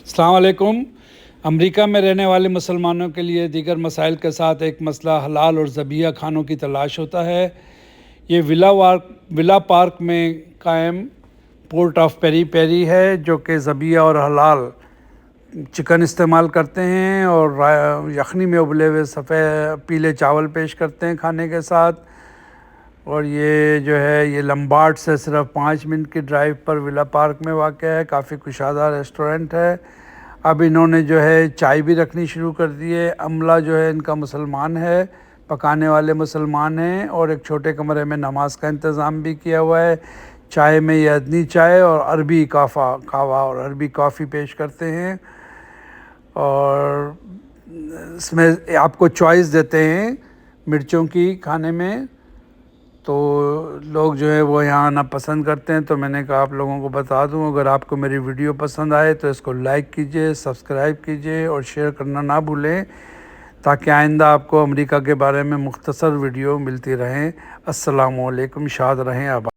السلام علیکم۔ امریکہ میں رہنے والے مسلمانوں کے لیے دیگر مسائل کے ساتھ ایک مسئلہ حلال اور ذبیحہ کھانوں کی تلاش ہوتا ہے۔ یہ ولا پارک میں قائم پورٹ آف پیری پیری ہے جو کہ ذبیحہ اور حلال چکن استعمال کرتے ہیں اور یخنی میں ابلے ہوئے سفید پیلے چاول پیش کرتے ہیں کھانے کے ساتھ۔ اور یہ جو ہے یہ لمبارڈ سے صرف 5 منٹ کی ڈرائیو پر ولا پارک میں واقع ہے۔ کافی کشادہ ریسٹورنٹ ہے۔ اب انہوں نے جو ہے چائے بھی رکھنی شروع کر دی ہے۔ عملہ جو ہے ان کا مسلمان ہے، پکانے والے مسلمان ہیں، اور ایک چھوٹے کمرے میں نماز کا انتظام بھی کیا ہوا ہے۔ چائے میں یہ ادنی چائے اور عربی قہوہ اور عربی کافی پیش کرتے ہیں، اور اس میں آپ کو چوائس دیتے ہیں مرچوں کی کھانے میں، تو لوگ جو ہے وہ یہاں آنا پسند کرتے ہیں۔ تو میں نے کہا آپ لوگوں کو بتا دوں، اگر آپ کو میری ویڈیو پسند آئے تو اس کو لائک کیجئے، سبسکرائب کیجئے اور شیئر کرنا نہ بھولیں، تاکہ آئندہ آپ کو امریکہ کے بارے میں مختصر ویڈیو ملتی رہیں۔ السلام علیکم، شاد رہیں، آباد۔